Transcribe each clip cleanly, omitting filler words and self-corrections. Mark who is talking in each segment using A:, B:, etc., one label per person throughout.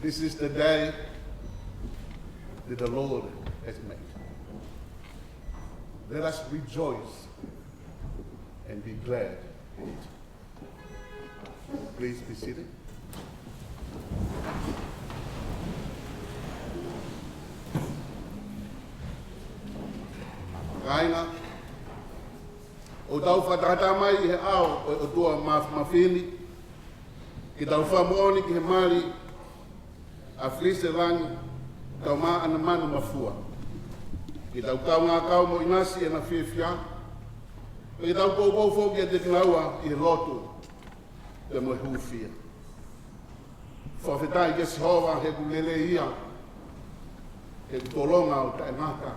A: This is the day that the Lord has made. Let us rejoice and be glad in it. Please be seated. Raina, o tau whatata mai i he ao o tua mawhini, ki tau whamoni ki he mari a Flise Langi, tau maa ana manu mafua. Ki tau kau ngā kau mo inasi e na whiwhia, ki tau kou fōki e te kinaua i he lotu te mo huwhia. Whawhetai ke Sihova he kulele ia, he tolonga o tae ngaka,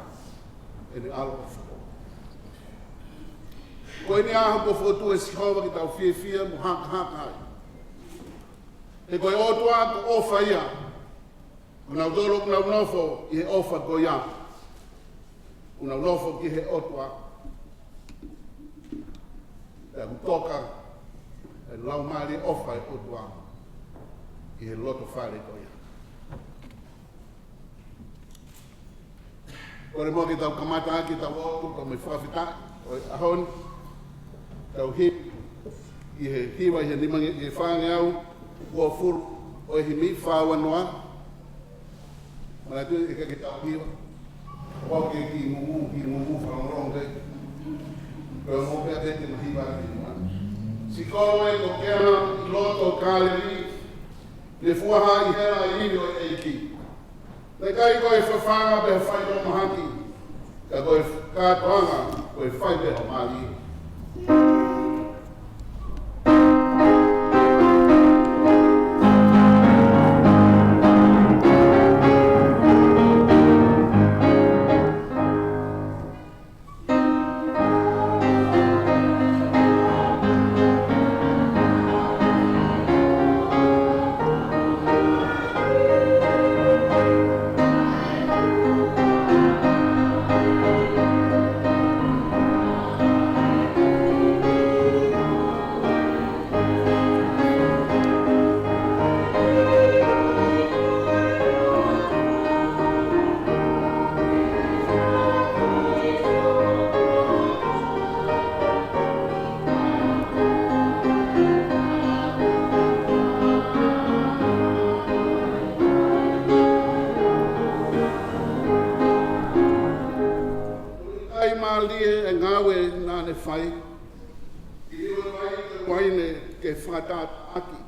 A: e ni alo o whako. Koe ni aha ko whotu e Sihova ki tau whiwhia mo haka ai. He koe otua ko ofa ia, unau dolo unau nofo i he ofa ko ia. Unau nofo ki he otua. Te kutoka e lau maari ofa e otua i he loto whare ko ia. Kore mo ki tau kamata ki tau otu ko me whawhita o i ahon. Tau hi i he hiwa i he nimangi i he whange au ua furu o i he mi whaua noa. Mana tu e ka ki tau hiwa. Wau ke ki ngumu whangarong te. Koe mo pia te te mahiwa ki noa. Si koe ko kea i loto kāleri le fuaha i hera i hini o e eiki. Le kai koe whawhanga pe whai o mahaki. Ka koe kātoanga koe whai pe o mahi. E ngawe nane whai, i iwa wai te waine ke whakatata aki.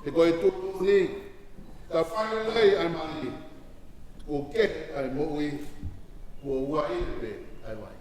A: E koe tuku ni, ka whai lei ai mani, o ke ai moui, o wai pe ai wai.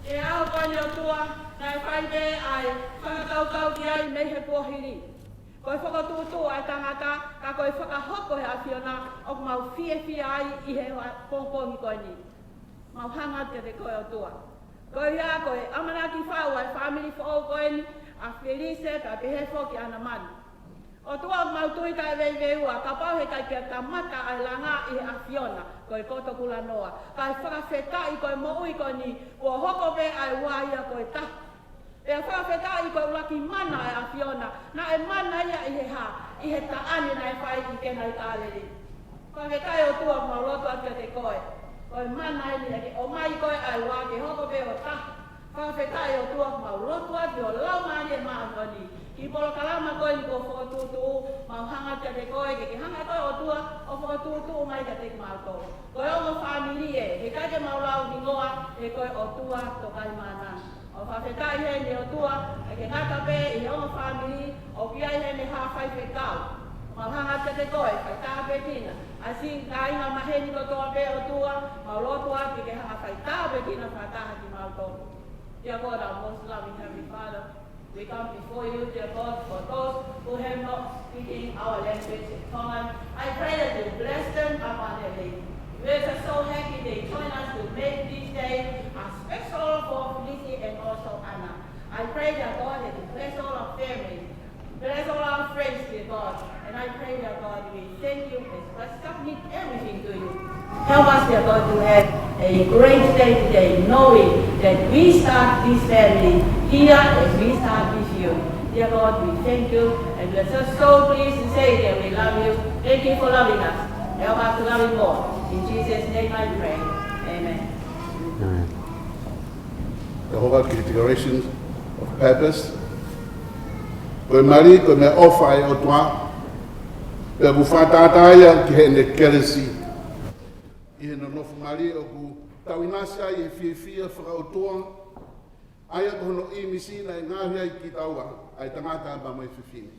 B: E ao koe tua Nai whai me ai whakakau ki ai me he pohiri. Koe whakatūtū ai tangata, ka koe whakahoko he awhiona o mau fie ai I he pōpōhi koe ni. Mau hanga te koe o tua. Koe ia koe amanaki whau ai family whao koe ni, a Felice ka pehe whoki ana mani. O tua mau tui kai veiveua, ka pau he kai kia tamata ai langa I he awhiona, koe koto kula noa. Kai whakawhetai koe moui koe ni, kua hoko pe ai waia koe tahu. E whawhetā I koe ulaki mana e awhiona, na e mana ia I he ha, I he taani nei whai I kena I tāleri. Whawhetā o tua mau roto atia te koe. Koe mana I ni, o mai koe ai wā ke hoko pe o taha. Whawhetā o tua mau roto atia o lau maani e maa koni. Ki polo kalama koe ni ko whakatūtū, mau hanga atia te koe, ke hanga koe o tua, o whakatūtū mai ka te mātou. Koe o mo whamili e, he kai ke mau lau ni ngoa, he koe o tua to kai mana. O whawhetai he ni o tua, e ke ngata pe I he onga whamiri, o ki ai he ni hawhai whetau. Mau hanga te te koe, whaitā pe tina. Asi ka inga maheni ko toa pe o tua, mau lotua ki ke hanga whaitā pe tina whataha ki mau tōru. Dear God, our most loving Heavenly Father, we come before you, dear God, for those who have not speaking our language in common. I pray that you bless them abundantly. We are so happy they join us to make this day a special for Felicity and also Anna. I pray that God that you bless all our families, bless all our friends, dear God. And I pray that God, we thank you and submit everything to you. Help us, dear God, to have a great day today, knowing that we start this family here as we start with you. Dear God, we thank you and we are just so pleased to say that we love you. Thank you for loving us. Help us to love you more. In Jesus' name I pray. Amen.
A: Amen. The whole declarations of purpose. Koe mari, koe me ofai o tua. Pe ku whātātāia ki he ne keresi. I he no nofu mari o ku tauinasa I he whiawhia whakautoa. Aia kohono I misina e ngāhia I ki taua. Ai tangata aba mai whiwhine.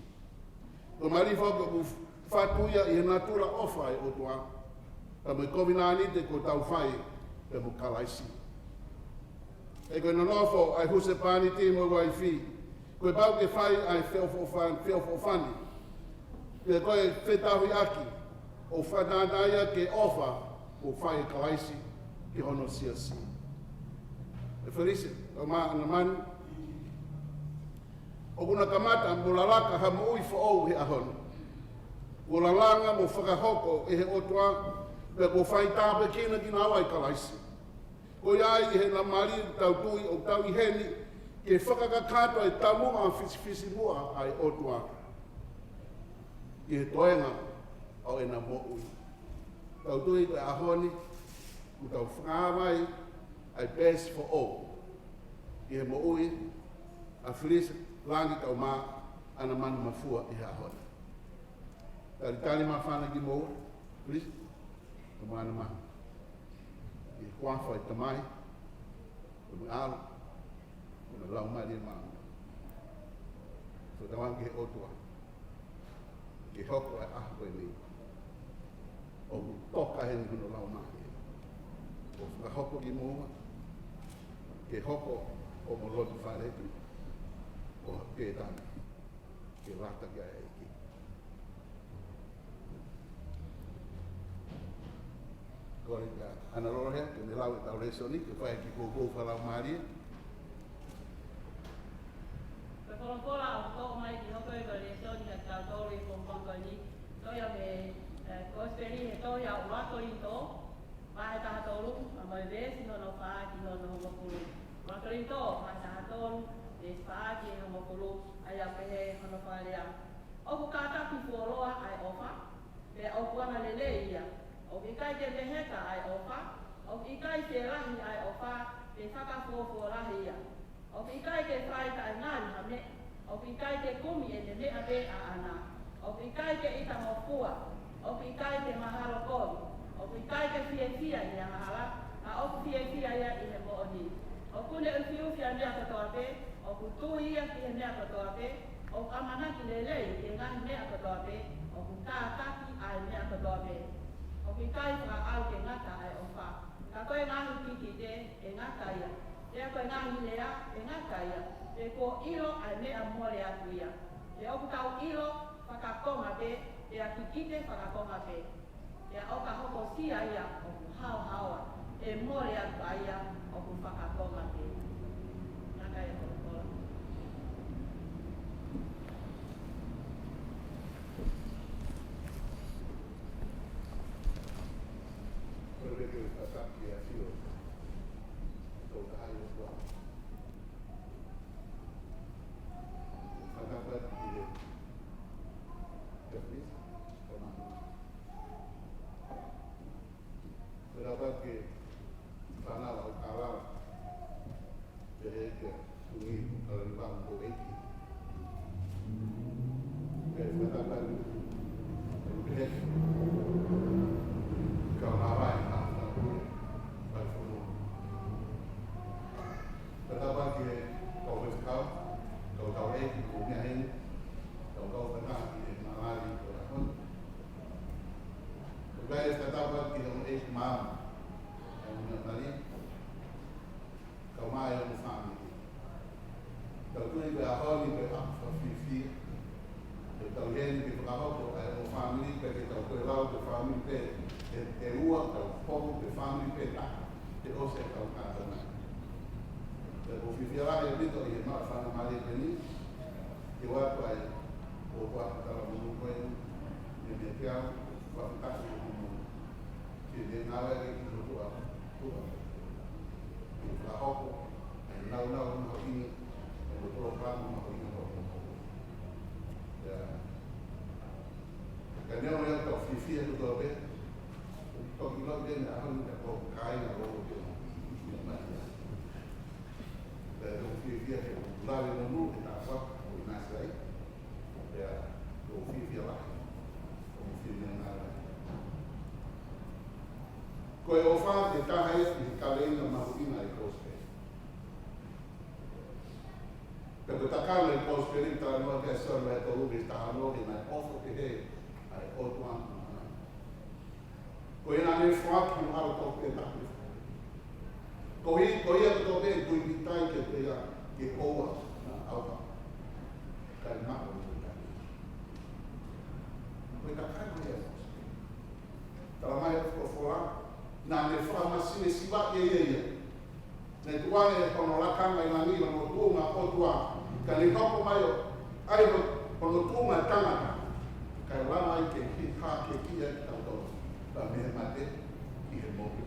A: Koe mari whaka ku whatuia I he natura ofai o tua. Pa mai kovinani te ko tau whai pe mu kalaisi. E koe nanofo ai huse pani te mo wai whi. Koe bau ke whai ai whiawho whani. Ke koe whetahui aki o whanānaia ke ofa o whai kalaisi ki hono siasi. E wharisi, o maa ana mani. O kuna kamata mo lalaka ha mo ui whaou he ahono. O lalanga mo whakahoko e he otua pe ko whai tāpe kina ki nā wai kalaisi. Ko iai he na mari tau tui o tau I heni ke whakakakato e tamunga a fisi mua ai otua. I he toenga au e na mo ui. Tau tui koe ahoni, ku tau whakawai ai best for all. I he mo ui, a whilis langi tau mā ana manu mafua I he ahoni. Tari mā whana ki mo ui, whilis, o mana maha. I kuawha I tamai, o me ala, o me lau mai lia maa. So tawangi he otua. Ki hoko e aho e ni. O toka he ni huno lau mai. O whakahoko ki mua. Ki hoko o mo loti wharepi. O ke tani. Ki rata ki a eiki. Kore ka ana roro hea, ke me lau e tau reso ni, ke whae ki kōkō whalau Maria.
B: Pe kolokola o tō mai ki hoko e kore reso ni ka tau tōru I kōmpanga ni. Toia me kosperi he toia o lato I tō. Pahe taha tōru, a mai vesi hono whaa ki hono homokulu. Lato I tō, pahe taha tōru, vesi whaa ki homokulu, ai a pehe hono whaa lea. Oku kātaki fuoloa ai ofa, pe oku ana lele ia. O ki kai te meheka ai ofa, o ki kai te rahi ai ofa, te whakafuofuo rahi ia. O ki kai te whai kai ngāri hame, o ki kai te kumi e te mea pe a ana. O ki kai te ita mofua, o ki kai te maharo kori, o ki kai te whiawhia I a mahara, a o ku whiawhia ia I he mooni. O kune uwhiuwhia mea katoa pe, o ku tui ia ki he mea katoa pe, o amanaki lelei I ngahi mea katoa pe, o ku tātaki ai mea katoa pe. O ki kai wha au ke ngata ai o wha. Ka koe ngahi kiki te e ngata ia. e koe ngahi lea, e ngakaia, e ko ilo ai mea mua le atu ia. E oku tau ilo, whakakonga pe, e a kikite whakakonga pe. E a oka hoko sia ia, oku hao haoa, e mua le atu aia, oku whakakonga pe. Ngakaia koe kola.
A: Koe reke o tataki a fio. Tau tahai o kua. Whakapati ki he. Japanese? Tomato. Whakapati ke whanala o kārawa. Te heke tungi karanibang ko eiki. Kei whakapati. Te heke. Kau nawai nā whakapati. Pai whunu. Whakapati he kau whakau. Kau kau eiki ko mea hene. Kau whakapati he nārari ko la hon. Kau whakapati he eiki māma. Kau mea kau mai o whāngi. Kau tui pe a honi pe hapa whiwhi. Kau heni pe whakahoko ai o whāngi pe ke kau koe rau pe whāngi pe e ua kau poku pe whāngi pe ta. Te ose kau kātana. O whiwhi ara e rito i he maa whanga mare pe ni. Ke watu ai o watu tala munu koe. E me te au whakataki o munu. Ke ne ngāwe e ki rotua. Ka hoko, e nau ma hoini, e mo programa ma hoini hoko. Ka neo ea tau whiwhia tu tō pe, toki lau tēne a honi ka kō kai na rōko te mo. Ka tau whiwhia ke lawe na nū ke tā whaka o i nāsai, tau whiwhia lahi, o mo whiwhia nā rai. Koe o wha te tahai i ka reina mahuina i kōspe. Ka te takana i kōspe rin tā noa kia sara e tō ubi taha nohi nai ofo te he ai otu anu. Koe nā ne whaaki mo hara tō pe tahi. Ko ia tō pe kui pitai ke te ia ke koua nā auha. Kai mako i te tahi. Koe takai mai e kōspe. Tala mai e whora nā me whamasine siwa ia. Ne tuane e kono lakanga i ngani no tuunga otua. Ka ni kapo mai o ai kono tuunga tangata. Ka lama i ke ki ha ke kia ki tau tau. Pa me mate i he mopi.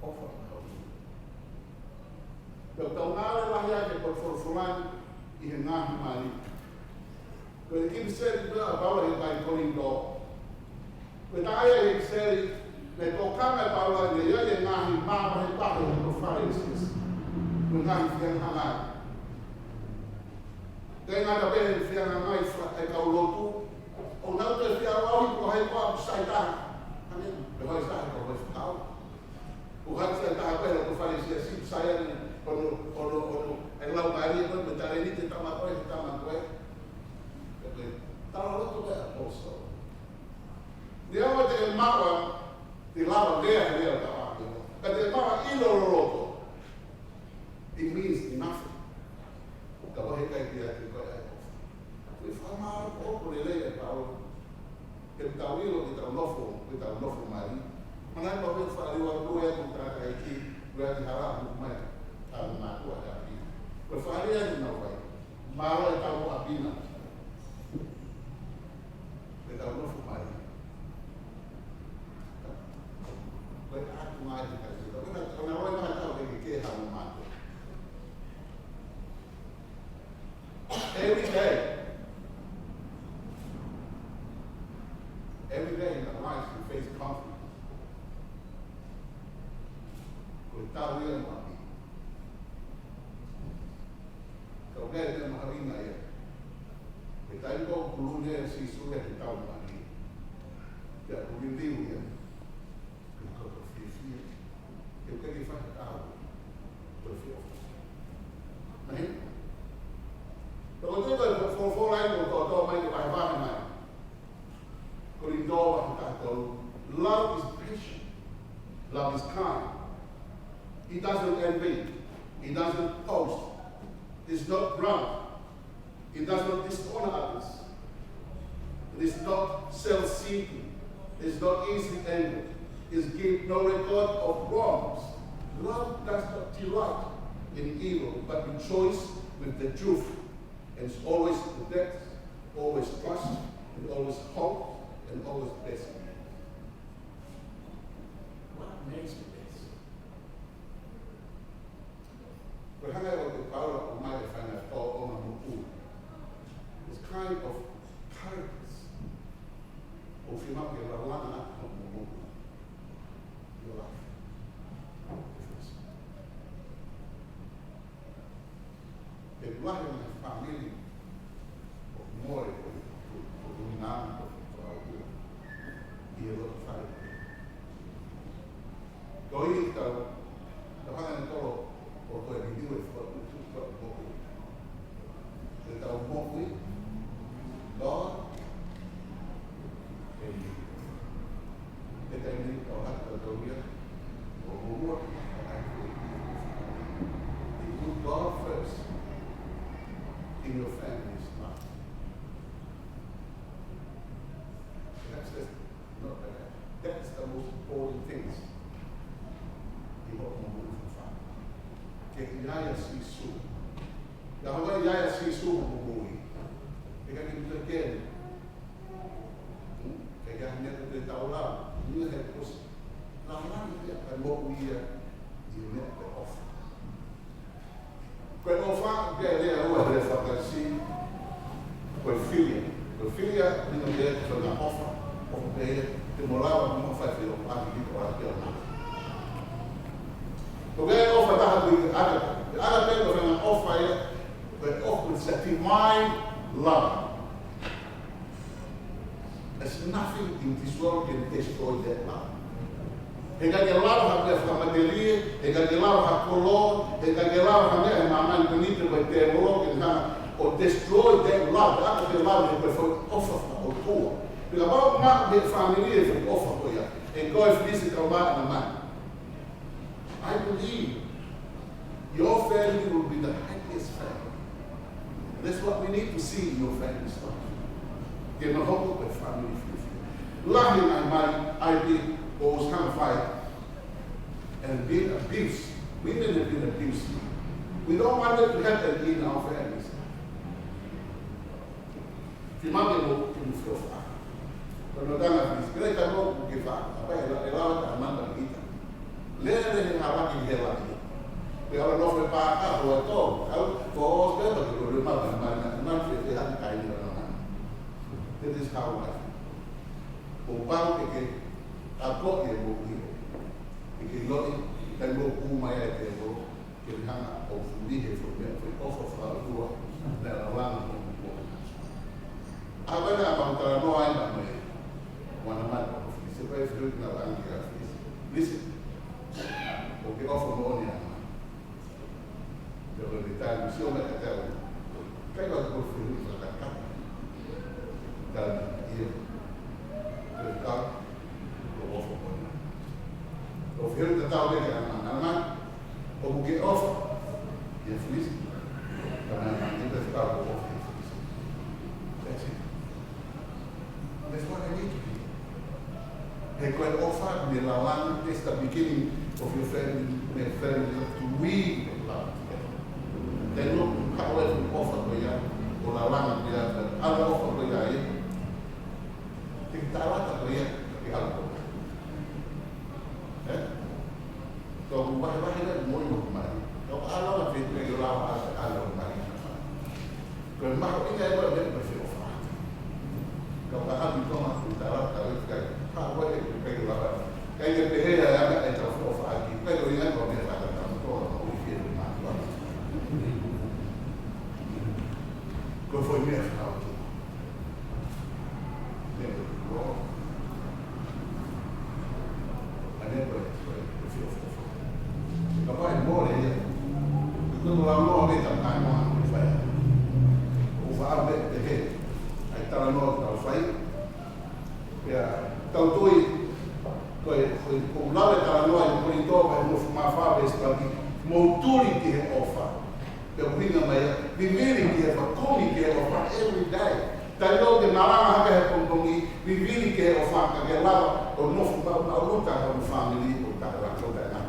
A: Ofa kau. Kau tau ngāre lahi ake por forfulani i he ngahi mari. Koe te kimi seri pia a bawa he kai koning tō. Koe ta aia he seri, me tō kanga e bawa ne ia e ngahi māma he pahe o tō whare isis. Koe ngahi whiang hangai. Te ngata pehe whiang hangai e kau lotu. O nau te whiang wahi ko hei kua sai taha. Hane, me hoi sahi ko hoi whakau. O hati a taha pehe o tō whare isis sai ane. Ono, e lau maari e me tare ni te tamakoe, te tamakoe. Tala roto le apostol. Ni awa te mawa, te lava lea ta wāke. Ka te mawa ilo roto. It means nothing. Ka wahe kai ki ati koe ai ofa. Te whamara kōko le lea tau. Ke tau ilo ki tau nofo mari. Manai pa wet whaariwa koe atu tātai ki, koe ati harapu mai. Tau mātua te api. Koe whaaria ni nau kai. Maro e tau apina. Te tau nofu mai. Koe atu mai te kai. Koe na roi mai tau ke hau mātua. Every day in our lives we face conflict. Koe tau ia mami. Kau kaya te maharina ia. Koe tai kō kulune e si sure te tau mani. Kia kurindiu ia. Koe kōko whiwhia. Koe kei whakatau. Koe whiwhia. Nahi? Toko tuka e whawhawhai mo tō mai ke pahe mai. Korindoa ki tātou. Love is patient. seeking, is not easily angered, is give no record of wrongs. Love does not delight in evil, but rejoice with the truth, and is always protect, always trust, and always hope, and always blessing. What makes me blessed? But how about the power of my family or my Muku? It's kind of kindness. Or if you might get a lot of your life. El lugar de una familia, o muere por un año, por algo, y el otro sale. Hoy trabajan en todo, por todo el individuo, por todo el poco. El trabajo muy, Lord, el también trabajar todavía, o work, and put God first in your family's life. That's the most important things in what we're moving from. Que yaya si su. La verdad yaya si su muy. Que que tú quieres. Que ya me te taula. Ni es pues la mano ya el mo uia y me te off. Pero fa que le hago de fantasía. Pues filia ni no quiere que la offer of te morava como faz o aqui para aqui lá. Porque offer da ada tempo foi uma offer but offers a divine love. There's nothing in this world can destroy that love. Engagelava a família, engagelava a color, engagelava a mamãe bonita vai ter or destroy that love. That is the love that we offer for poor. Because about my family is an offer for you. And God visit a lot of man. I believe your family will be the happiest family. That's what we need to see in your family stuff. Get a hope of family. Loving my mind, I did what was kind of fight and being abused. Women have been abused. We don't want that to happen in our families. Filmando que nos fez lá. Quando dá na frente, ele está louco que faz. Ele lá está mandando a vida. Lembra de falar que ele lá. Porque ela não foi para cá, foi todo. Ela foi aos pés, porque o irmão não fez errado cair na mão. That is how life. O pão que a pouco é bom. E que logo tem louco uma é que ele há o fundo foi off of a rua da lá. Agora a banca não há ainda mais. One man, você vai ver na banca. Listen, porque offer money. Eu detalhe, se eu me até pega o perfil para cá. Dan hier, de kant, de offer money. Of heel de taal denken aan man, of hoe je offer, je verliest. Dan in de taal de offer. That's it. That's what I need to be. And when offer the land is the beginning of your family to weave the love together. Then look how we offer to you, or the land to you, other offer to you. Think that to you, you have to. So why not more money? So I love it when you allow us to allow money. Because my opinion is very much of that. Kalau kita become utara, kalau kita apa yang kita lakukan, kayak kita yang ada of lagi, kita ingat kalau kita ada dalam orang usia rumah. Kau foi mesmo kalau tu, ni tu, ada apa? Apa yang boleh je, itu orang orang ni tak tahu apa saya. Ufah apa deh. Tala no tala fai ya tau toi ko lave tala no ai ko ito ba mo fuma fa be stadi mo turi ki ofa the winga mai vivere ki fa komi ki ofa every day talo de mara ha ka kongongi viviri ke o whaka ke lawa o nofu pa o luta o family o tāra o tāra.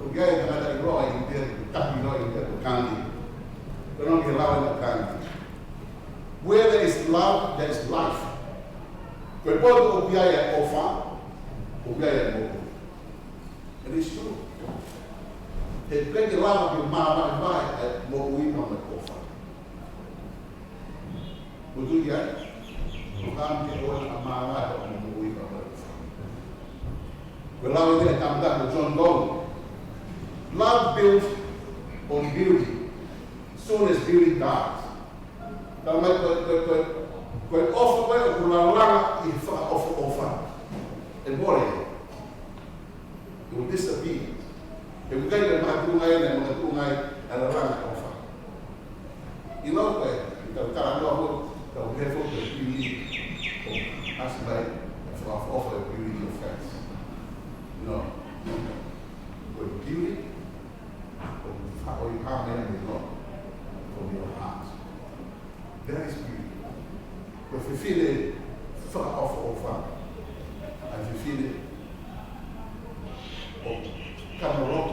A: O gai ka nata i roa i te taki roa i te kandi. Pero no ke lawa i te kandi. Where there is love, there is life. Koe poto o piaia o wha, o piaia moko. It is true. He peke lawa ki māma i mai e moko i mama o wha. Mutu i ai, o kam ke oe a māma e o moko i mama o wha. Koe lawa i te tamata John Golden. Love builds on beauty, soon as beauty dies. Tau mai koe ofa koe o kula langa I wha ofa. E more e. It will disappear. E kukai le mga tungai na mga tungai a la langa ofa. I lau koe, I tau tara noa ho, tau hefo koe beauty o asimai e wha ofa e beauty of face. No. Koe beauty o you have in the Lord from your heart. That is beauty. But if you feel it far off over, and if you feel it come around,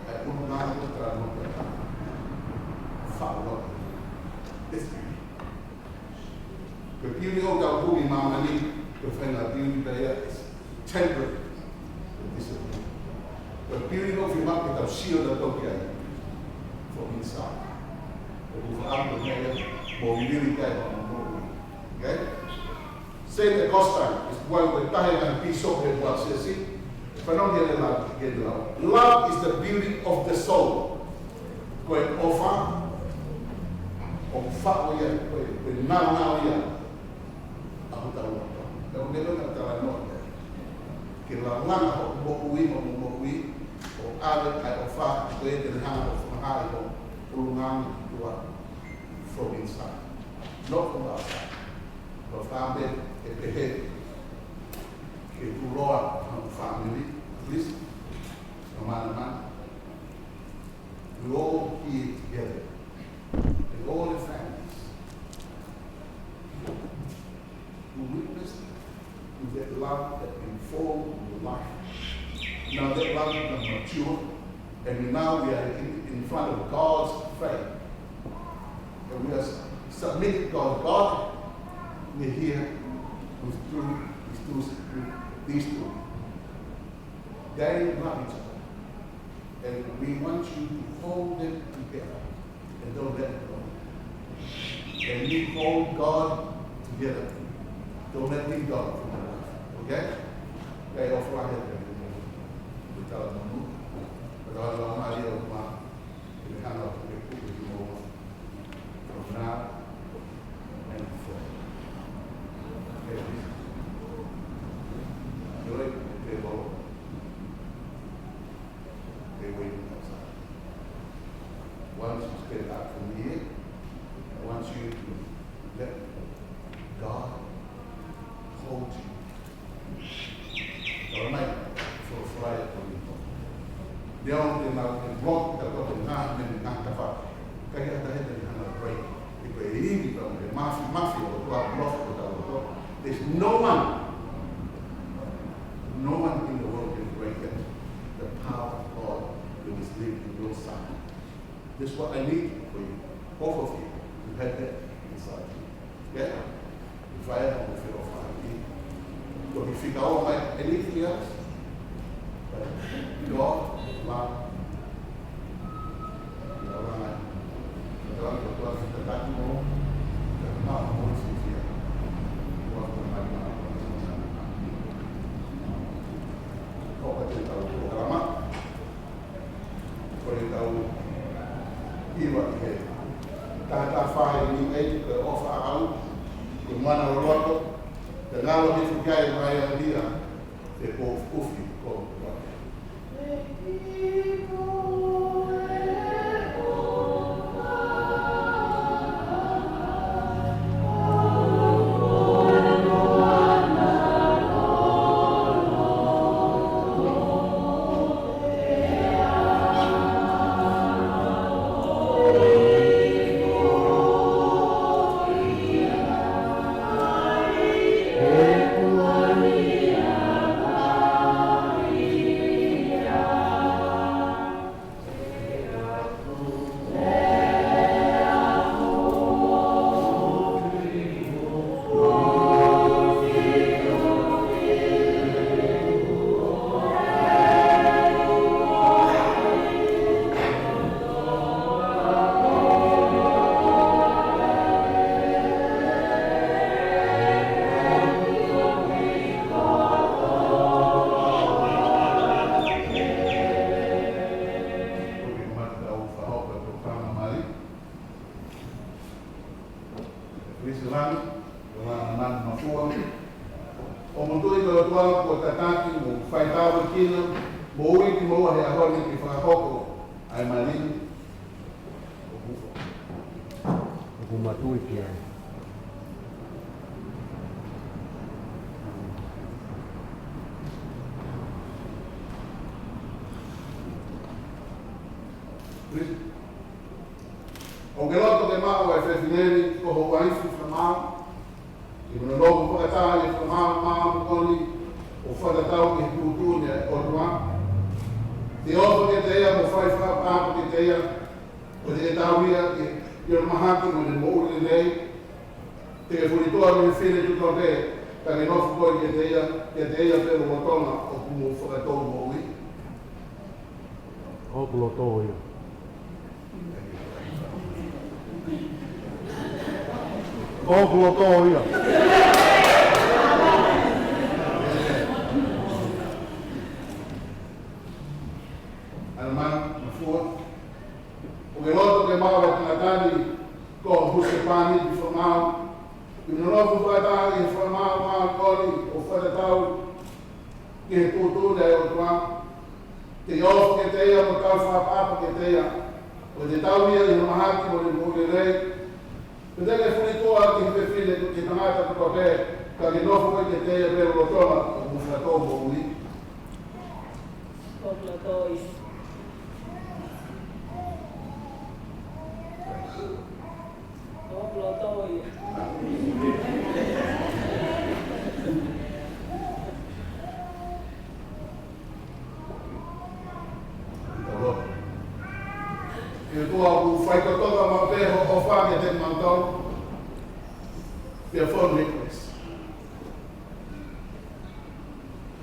A: I put my hand to try to far away. That's beauty. The beauty of the movie, Mama, the find out beauty there is temporary. Discipline. The beauty of your market of shield that don't get from inside. The okay? Saint Augustine is one with time and peace of the world. See? Love is the beauty of the soul. When offer, when now, que la lana o mokui o ale kai o fa ko e te hana o whahai o urungang tua from inside, not from outside. O whambe e pehe ke uroa o family, at least, no man. We all here together, in all the families, who witnessed to that love that informed your life. Now that love becomes mature, and now we are in front of God's faith. And we are submitting God. God, we're here with these two. They love each other. And we want you to hold them together and don't let them go. And we hold God together. Don't let me go. Okay? Okay, off right here. We tell them, but I don't know how you want to handle the people more from now and forward. Okay? Do it, they will. They wait outside. Once you step out from here, I want you to let God hold you. All right, for Friday for you. The only thing I can block the time and not the fact. I got the head and break. If we leave from the mafia or block, there's no one in the world can break it. The power of God will is living in your side. This is what I need for you, both of you, to have that inside you. Yeah? If I don't feel fine. So if you go like anything else, God, love, Krisilani, Mana Mafua. O mutui ko tua ko tataki mo faitao kino, mo ui ki mo he ahoni ki whakahoko ai malini.
C: O matui ki ai.
A: O ke loto ke mao e whewhineri ko ho waifu whamao. I kuna logo whakataha e whamao mao koni o whakatau ke kūtūne o rua. Te oto ke te ea mo whai whapāpa ke te ea o te tau ia ke i o mahaki mo ne mouri nei. Te ke whuritoa me whine tuto te ka ke nofu koi ke te ea pero watona o kumu whakatou mo ui.
C: O kuloto ia. O kuloto ia.
A: Alaman, mafua. O ke loto ke mau e tangatani ko huse pani ki whamau. I mnofu whakataha i whamau maa koni o whakatau ki he kūtūne o tua. Te ofu ke te ea mo tau whapapa ke te ea. O te tau ia i mahaki mo te mōre rei. Pe te ke whuritoa ki he whine ki tangata ko te ka ki nofu ke te ea pero rotona o mwhakatou mo ui.
B: Koklotoi. Koklotoi. E tua o whaikotoka ma peho o whake te mantau. Pia phone request.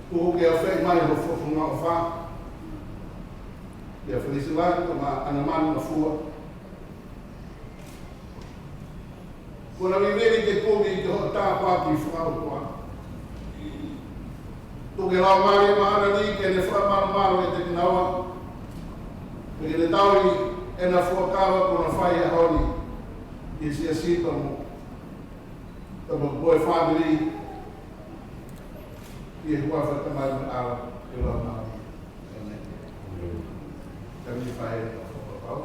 B: Kuhu ke a whai mai ho whufunga o wha. Pia whanisilaki to ma anamani ma fua. Kuna mimeri ke kumi ke ho tāpaki whakau kua. Tuke rao mare maana ni ke ne whakamaro e te kinawa. Ke ne tauri e na fuakawa ko na whai a honi i si a sita mo tamo boy family i e hua whakamai mo awa i rao maari. Kami whai a whakapau.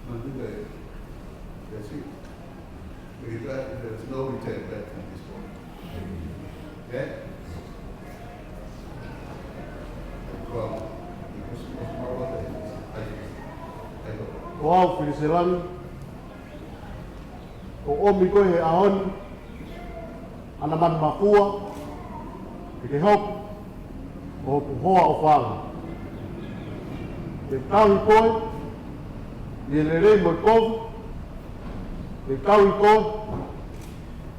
B: Nanduka e that's it. There's no return back from this point. Okay? Well,
C: O au whiriserani, o omi koe he ahoni, ana man mafua, ke te hop, o puhoa o whanga. Te tauhi koe, i e lerei mo kovu, te tauhi koe,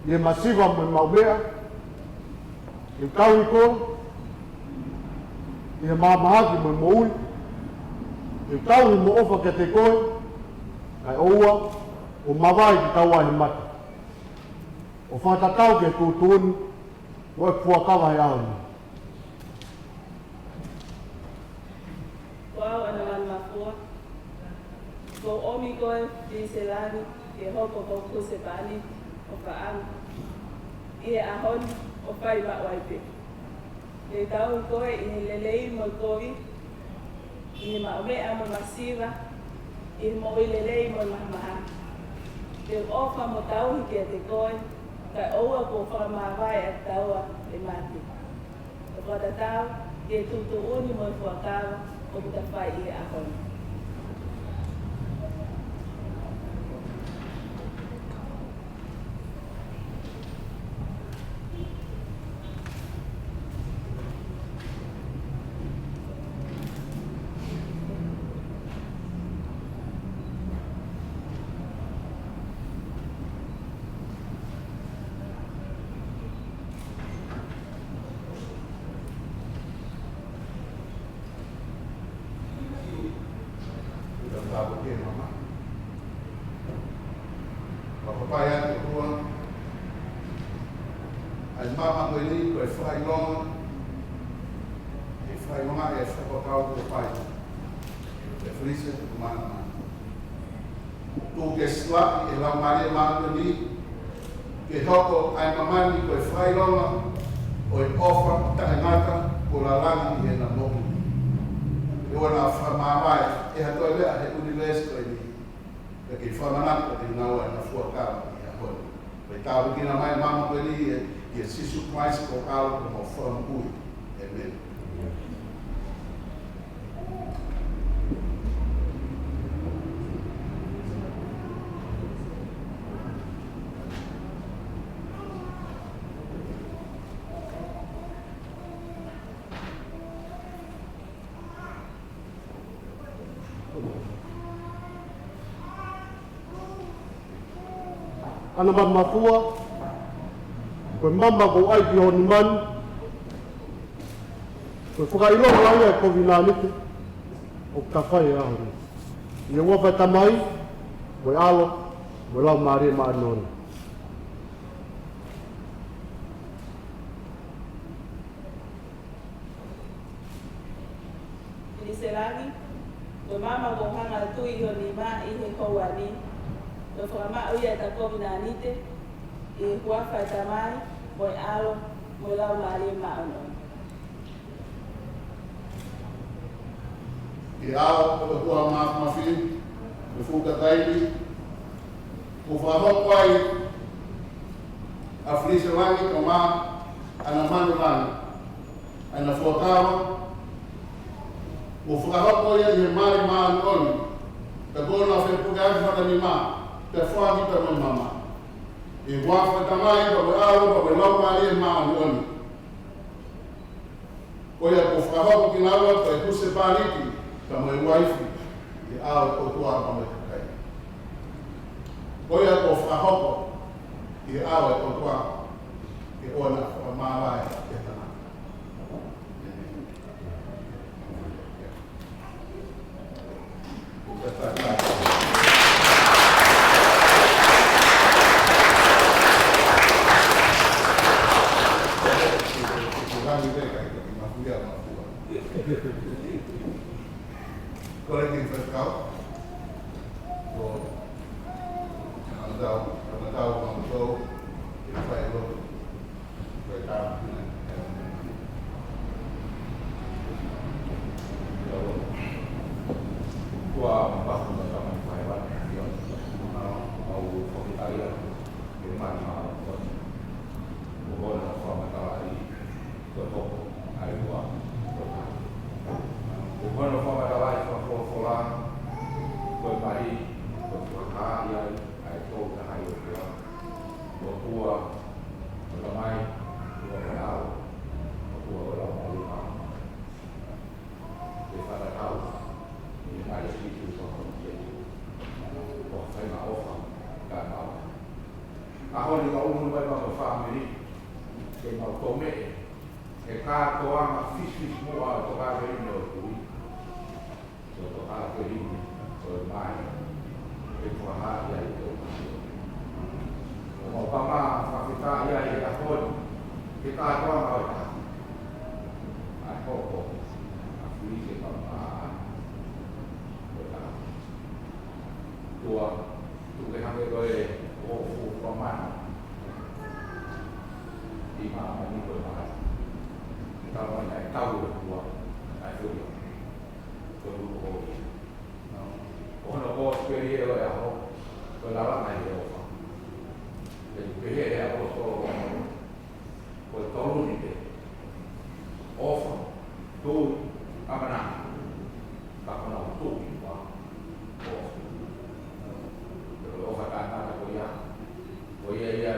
C: i e masiva mo maumea, te tauhi koe, i e mamahaki mo moui, te tauhi mo ofa ke te koe, kai oua, o mawai ki taua he mata. O whatatau ke tūtūni, o e puakawa he ahoni.
B: Wau ana man mafua. Ko omi koe di selani ke hoko ko kuse pani o kaang. I e ahoni o whai ma waipe. Te tau koe i he lelei mo kovi. I he maomea mo masiva. I he mo i lelei mo mahamaha. Te ofa mo tauhi ke te koe. Kai oua ko whamawai a taua e mati. O whatatau ke tutuuni mo i whakawa o puta whai i e ahoni.
A: Papaya ke rua. Ai mama koe ni koe whai longa. E whai longa e whakakau ko pai. E whirise ko mana mana. tu ke swa e la mare ma ni ke hoko ai mamani ko fai longa o e ofa ta ngata ko la langi e na moku e ora fa mai e hato le a university ni ke fa mana ko te na wa na fu ka ya ho pe ta ki na mai mama ko ni e sisu Christ ko ao ko fa mu amen.
C: Ana mamafua, koe mama ko ai ki honi manu, koe whakailonga ai e COVID-19, o kawhai e ahori. Ia wawhai tamai, koe alo, koe lau maare maa nori.
D: Ini serangi, koe mama ko hanga tui honi maa i he kouani, no whakamau ia ta COVID-19, i huawhai tamai, moe alo, moe lau maare maa nori.
A: I ao ko tua ma fi o fuka taili ko fa ho kwai afrisa langi ko ma ana manu langi ana fotawa o fuka ho ko ia ni mari ma on ta bona fe puga fa ni ma ta fa ki ta mama e wa fa ta mai ko ao ko lo mari ma on ko ia ko fa ho ki na wa ko se pariti kama wife e ao ko tua kama kai oia ko whahoko i ao e ko tua e ona mawai e tana Collecting first cow. So, ang tao kung ito, pinapay ito, kaya tao so, kuha ang bago na sa mga pahiwan, yun, mauupok tayo, yung mga mga buhon na sa mga tawari, tutok, ay buwan, buhon na sa mga tawari, Folang, koe pari, koe whakahia, ai tō ka hai o kua, koe kua, koe mai, koe whanau, koe kua o lau mai maa. Koe whanakau, i mai e whitu so koe kia tu, koe whainga ofa, ka mau. Ahoni ka unu mai ma koe whaamiri, ke mau tome, e kā toa ma fish mua o toka veri no kui. So a perini o mai e faha ia i tō o pama whawhita ia i a hoi ke kātoa ngau ta a hoko a hui ke pama o ta tua tu ke hange koe o fu pamana i maa mani koe maa ka wana e tau e kua a hui ono ko speri o ya ho ko la va mai o fa e pe e a ko to ni te ofa tu amana ka ko na tu ni wa o fa ka na ko ya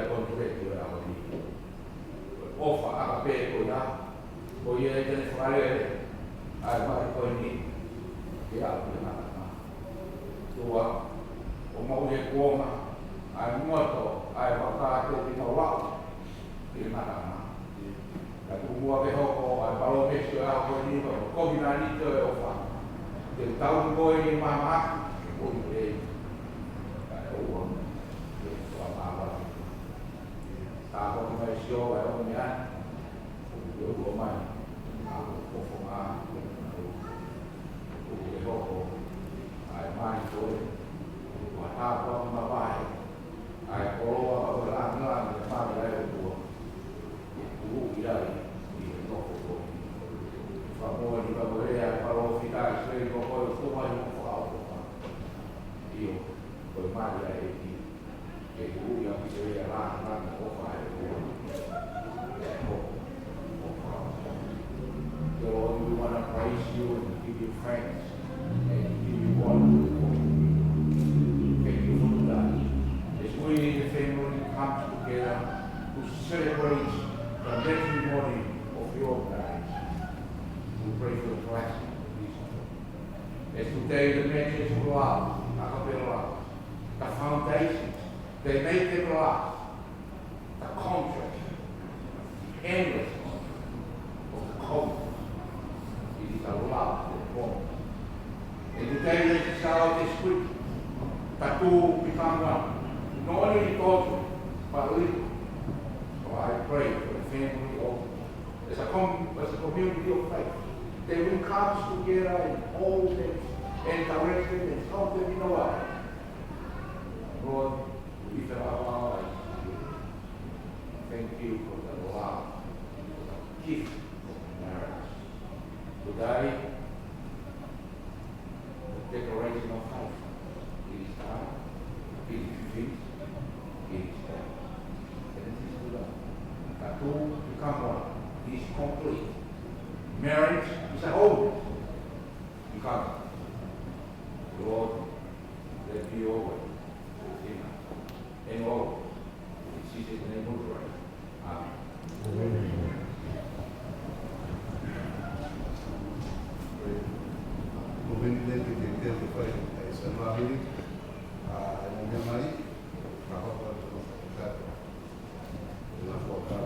A: ko tu e tu a ko ni ofa a pe ko ya te fa le a ma ko ni ya na tua o mau e kuonga ai moto ai waka te tino wau i marama ka tu mua ke hoko ai palo mesio a ko ni ko COVID-19 e ofa te tau ko ni mama ko ni ka o ke so mama ta ko mai sio ai o ni an yo ko mai a ko fo ma ko ke hoko ai mai ko wa ta
E: apa mabai. Ai kalau orang orang apa dia itu irai di toko. Favor di Bavaria para ficar sei com o seu mais um falso. Io poi mai ai che lui ha bisogno là non può fare. Lord, we want to praise you and give you thanks and give you honor. Thank you for that. As we, the family, come together to celebrate the testimony of your lives, we pray for the blessing of this. As today the message of love, the foundations, they make it love, the contract, the endless of the covenant. It is a love that won't. And today let us allow this week that two become one. Not only culture, but living. So I pray for the family of as a community of faith. They will come together and hold them and direct them and help them in a way. Lord, we lift up our lives to you. Thank you for the love, the gift of marriage. Today, the declaration of faith. It is time. It is finished. It is done. And it is to love. That two become one. It is complete. Marriage is a whole. Because Lord, let me always. And all. In Jesus' name we pray. Amen.
A: Kemudian kita supaya semua ini yang mari bahwa kita dalam kota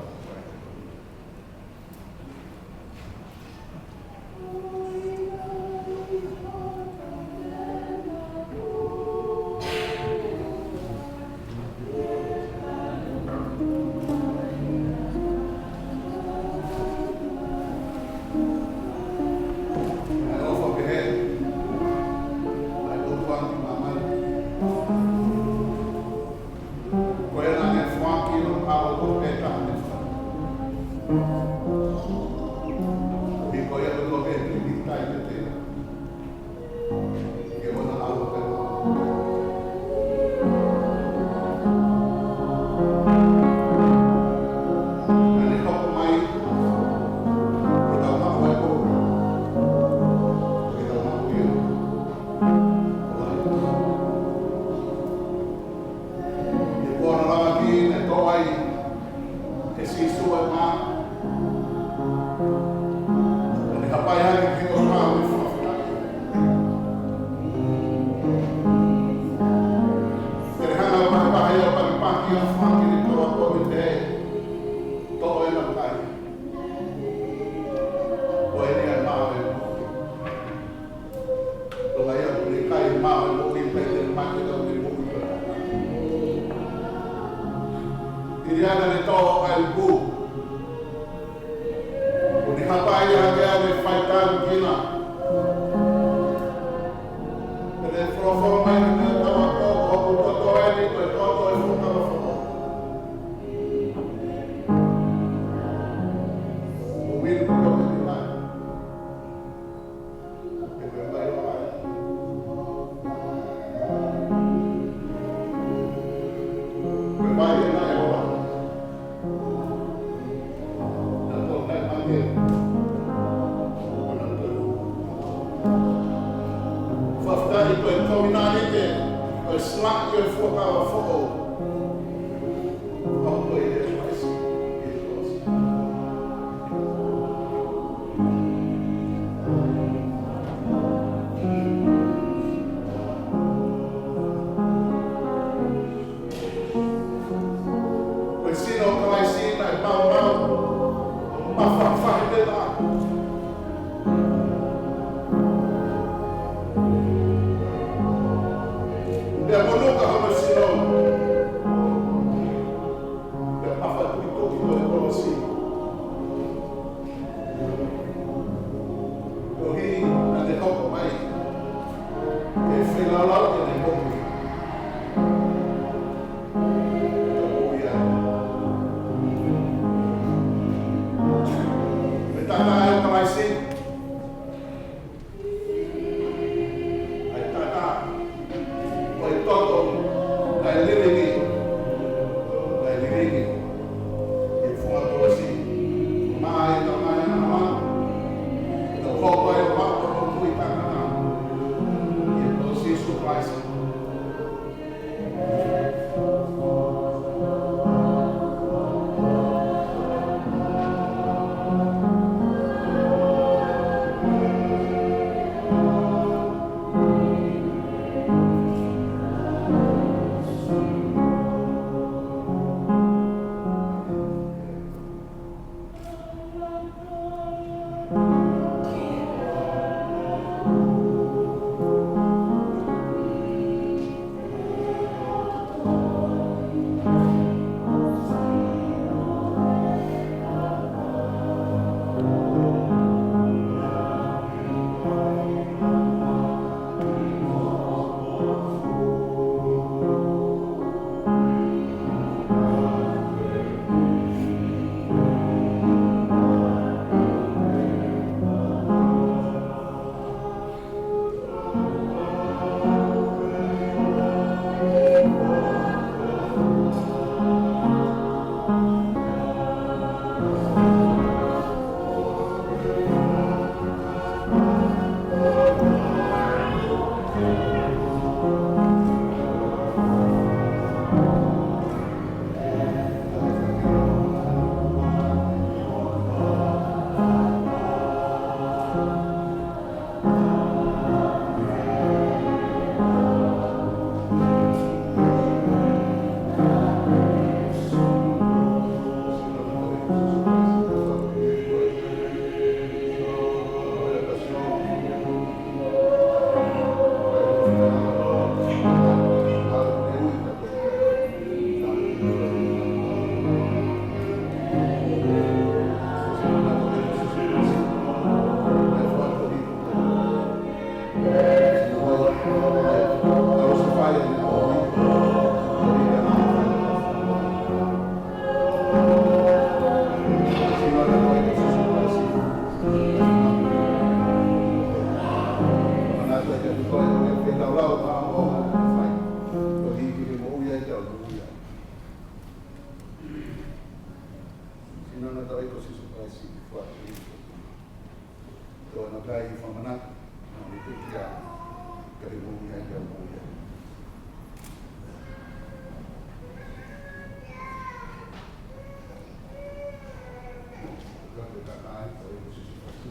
A: dai famana ni kia karibu yang jauh ya. Kalau kita naik dari posisi pasti.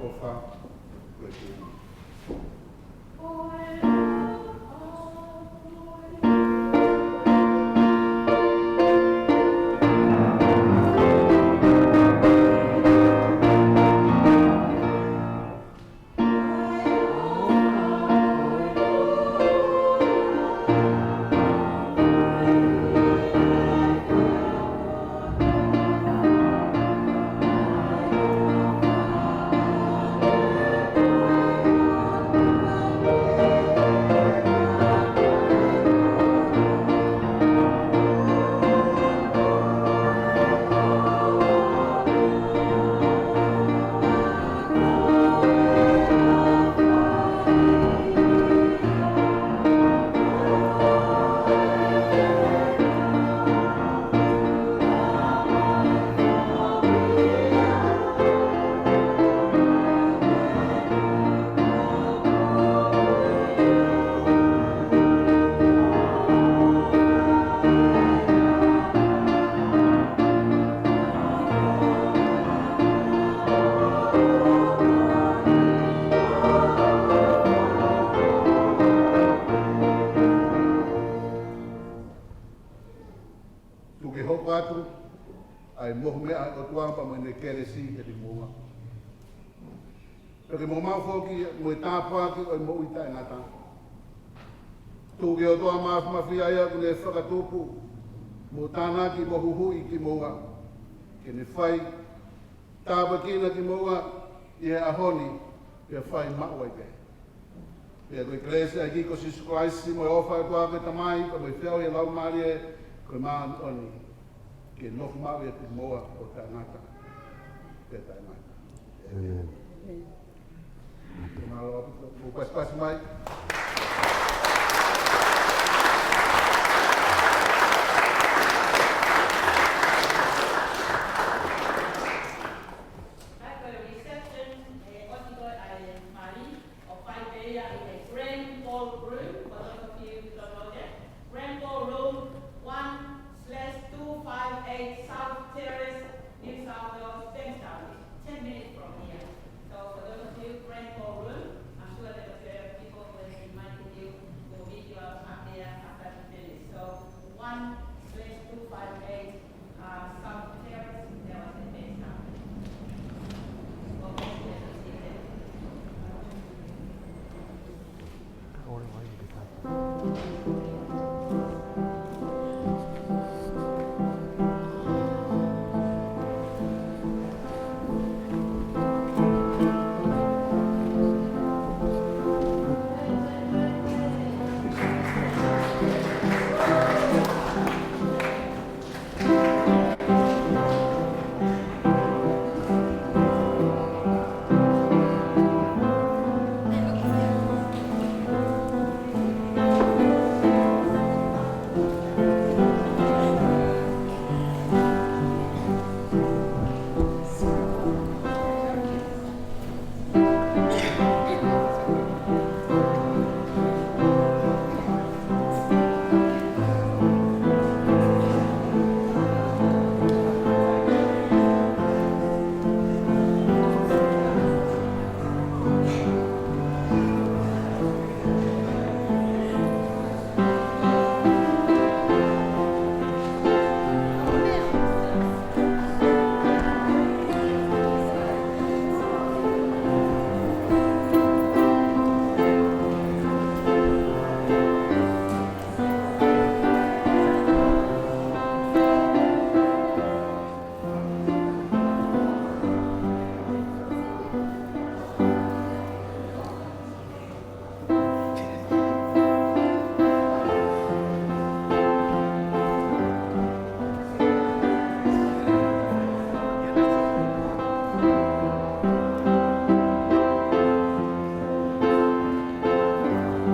A: o wha koe tū. Tuke hopo atu, ai mohu mea o tuampa mo ne kere si e di mua. Peke mo mau foki mo i tāpaki o i mo uita e ngata. Tuke o toa mawhia ia kune whakatupu, mo tānaki mo huhui ki moa. Ke ne whai, tāpakina ki moa, i he ahoni, pia whai maua i pe. Pia koe krese a kiko sisu Christi mo e ofa e toa ke tamai, pa mo i whiau i lau maari e, koe maa oni ke nofu mawe te moa o ta ngata te tai mai.
C: Amen.
A: Ke maa loa, o pasi mai,